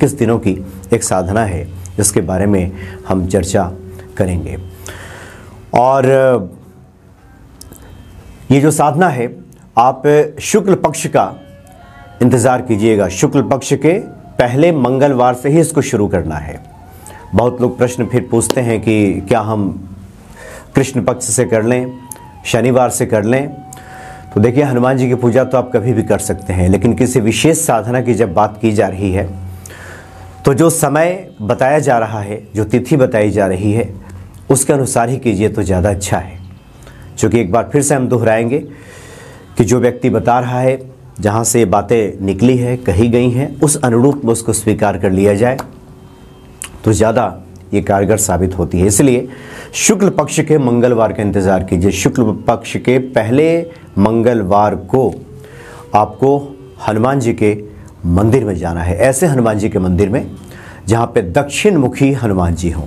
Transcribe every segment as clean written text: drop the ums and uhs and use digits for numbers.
21 दिनों की एक साधना है जिसके बारे में हम चर्चा करेंगे। और ये जो साधना है आप शुक्ल पक्ष का इंतज़ार कीजिएगा। शुक्ल पक्ष के पहले मंगलवार से ही इसको शुरू करना है। बहुत लोग प्रश्न फिर पूछते हैं कि क्या हम कृष्ण पक्ष से कर लें, शनिवार से कर लें। तो देखिए, हनुमान जी की पूजा तो आप कभी भी कर सकते हैं, लेकिन किसी विशेष साधना की जब बात की जा रही है तो जो समय बताया जा रहा है, जो तिथि बताई जा रही है, उसके अनुसार ही कीजिए तो ज़्यादा अच्छा है। क्योंकि एक बार फिर से हम दोहराएंगे कि जो व्यक्ति बता रहा है, जहाँ से ये बातें निकली है, कही गई हैं, उस अनुरूप में उसको स्वीकार कर लिया जाए तो ज़्यादा ये कारगर साबित होती है। इसलिए शुक्ल पक्ष के मंगलवार का इंतज़ार कीजिए। शुक्ल पक्ष के पहले मंगलवार को आपको हनुमान जी के मंदिर में जाना है। ऐसे हनुमान जी के मंदिर में जहाँ पे दक्षिण मुखी हनुमान जी हों,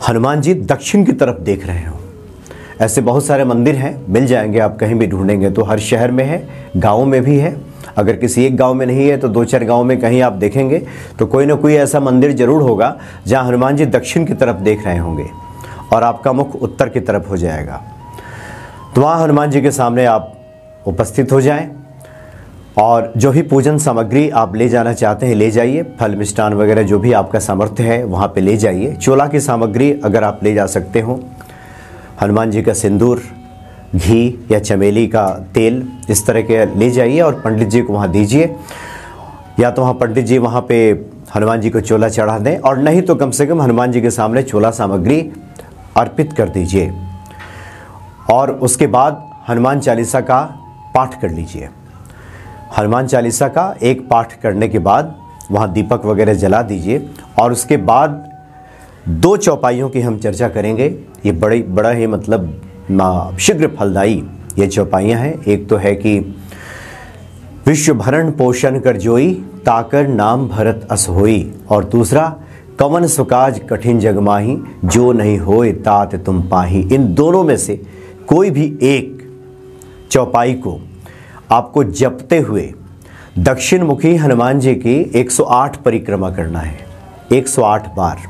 हनुमान जी दक्षिण की तरफ देख रहे हों। ऐसे बहुत सारे मंदिर हैं, मिल जाएंगे, आप कहीं भी ढूंढेंगे तो। हर शहर में है, गाँव में भी है। अगर किसी एक गांव में नहीं है तो 2-4 गांव में कहीं आप देखेंगे तो कोई ना कोई ऐसा मंदिर जरूर होगा जहां हनुमान जी दक्षिण की तरफ देख रहे होंगे और आपका मुख उत्तर की तरफ हो जाएगा। तो वहाँ हनुमान जी के सामने आप उपस्थित हो जाएं और जो भी पूजन सामग्री आप ले जाना चाहते हैं ले जाइए। फल मिष्टान वगैरह जो भी आपका सामर्थ्य है वहाँ पे ले जाइए। चोला की सामग्री अगर आप ले जा सकते हो, हनुमान जी का सिंदूर, घी या चमेली का तेल, इस तरह के ले जाइए और पंडित जी को वहाँ दीजिए। या तो वहाँ पंडित जी वहाँ पे हनुमान जी को चोला चढ़ा दें, और नहीं तो कम से कम हनुमान जी के सामने चोला सामग्री अर्पित कर दीजिए। और उसके बाद हनुमान चालीसा का पाठ कर लीजिए। हनुमान चालीसा का एक पाठ करने के बाद वहाँ दीपक वगैरह जला दीजिए। और उसके बाद 2 चौपाइयों की हम चर्चा करेंगे। ये बड़ा ही मतलब शीघ्र फलदायी ये चौपाइयाँ हैं। एक तो है कि विश्व भरण पोषण कर जोई, ताकर नाम भरत अस होई। और दूसरा, कवन सुकाज कठिन जग माही, जो नहीं होए तात तुम पाही। इन दोनों में से कोई भी एक चौपाई को आपको जपते हुए दक्षिण मुखी हनुमान जी की 108 परिक्रमा करना है। 108 बार,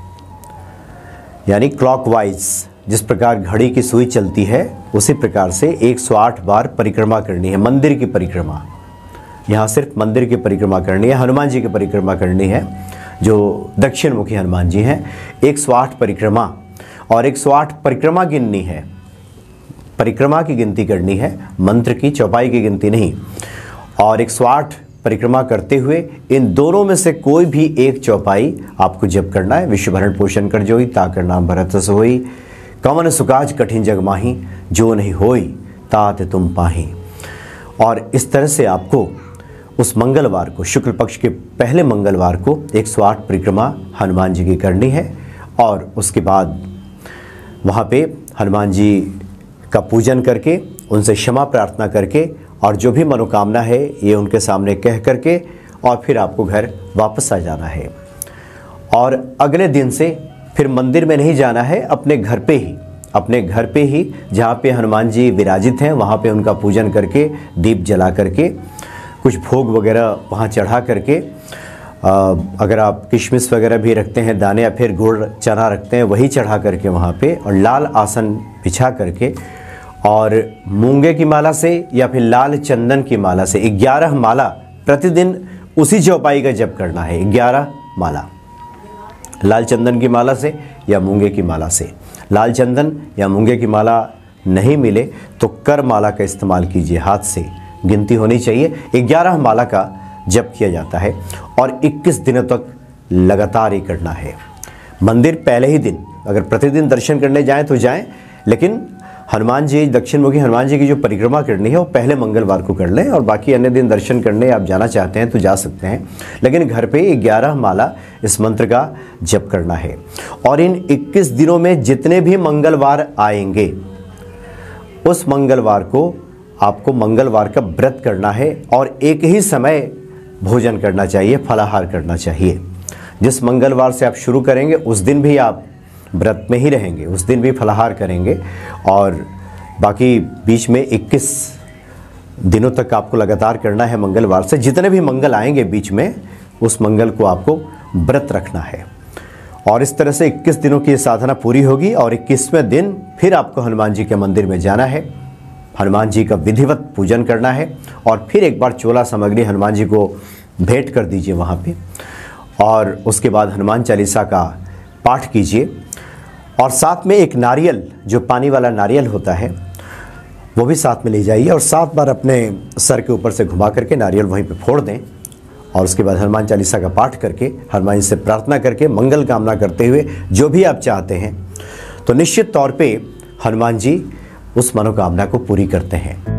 यानी क्लॉकवाइज, जिस प्रकार घड़ी की सुई चलती है उसी प्रकार से 108 बार परिक्रमा करनी है। मंदिर की परिक्रमा, यहाँ सिर्फ मंदिर की परिक्रमा करनी है, हनुमान जी की परिक्रमा करनी है जो दक्षिण मुखी हनुमान जी हैं। 108 परिक्रमा, और 108 परिक्रमा गिननी है, परिक्रमा की गिनती करनी है, मंत्र की चौपाई की गिनती नहीं। और 108 परिक्रमा करते हुए इन दोनों में से कोई भी एक चौपाई आपको जप करना है। विश्व भरण पोषण कर जोई, ताकर नाम भरत अस होई, कवन सुकाज कठिन जग माही, जो नहीं होई तात तुम पाही। और इस तरह से आपको उस मंगलवार को, शुक्ल पक्ष के पहले मंगलवार को 108 परिक्रमा हनुमान जी की करनी है। और उसके बाद वहाँ पे हनुमान जी का पूजन करके, उनसे क्षमा प्रार्थना करके, और जो भी मनोकामना है ये उनके सामने कह करके, और फिर आपको घर वापस आ जाना है। और अगले दिन से फिर मंदिर में नहीं जाना है, अपने घर पे ही जहाँ पे हनुमान जी विराजित हैं वहाँ पे उनका पूजन करके, दीप जला करके, कुछ भोग वगैरह वहाँ चढ़ा करके, अगर आप किशमिश वगैरह भी रखते हैं दाने, या फिर गुड़ चना रखते हैं वही चढ़ा करके वहाँ पे, और लाल आसन बिछा करके, और मूंगे की माला से या फिर लाल चंदन की माला से 11 माला प्रतिदिन उसी चौपाई का जप करना है। 11 माला लाल चंदन की माला से या मूंगे की माला से। लाल चंदन या मूंगे की माला नहीं मिले तो कर माला का इस्तेमाल कीजिए, हाथ से गिनती होनी चाहिए। 11 माला का जप किया जाता है और 21 दिनों तक लगातार ही करना है। मंदिर पहले ही दिन, अगर प्रतिदिन दर्शन करने जाएं तो जाएं, लेकिन हनुमान जी, दक्षिण मुखी हनुमान जी की जो परिक्रमा करनी है वो पहले मंगलवार को कर लें, और बाकी अन्य दिन दर्शन करने आप जाना चाहते हैं तो जा सकते हैं, लेकिन घर पे 11 माला इस मंत्र का जप करना है। और इन 21 दिनों में जितने भी मंगलवार आएंगे उस मंगलवार को आपको मंगलवार का व्रत करना है, और एक ही समय भोजन करना चाहिए, फलाहार करना चाहिए। जिस मंगलवार से आप शुरू करेंगे उस दिन भी आप व्रत में ही रहेंगे, उस दिन भी फलाहार करेंगे, और बाकी बीच में 21 दिनों तक आपको लगातार करना है। मंगलवार से जितने भी मंगल आएंगे बीच में, उस मंगल को आपको व्रत रखना है। और इस तरह से 21 दिनों की साधना पूरी होगी और 21वें दिन फिर आपको हनुमान जी के मंदिर में जाना है, हनुमान जी का विधिवत पूजन करना है और फिर एक बार चोला सामग्री हनुमान जी को भेंट कर दीजिए वहाँ पे। और उसके बाद हनुमान चालीसा का पाठ कीजिए और साथ में एक नारियल, जो पानी वाला नारियल होता है, वो भी साथ में ले जाइए और 7 बार अपने सर के ऊपर से घुमा करके नारियल वहीं पे फोड़ दें। और उसके बाद हनुमान चालीसा का पाठ करके हनुमान जी से प्रार्थना करके मंगल कामना करते हुए जो भी आप चाहते हैं, तो निश्चित तौर पे हनुमान जी उस मनोकामना को पूरी करते हैं।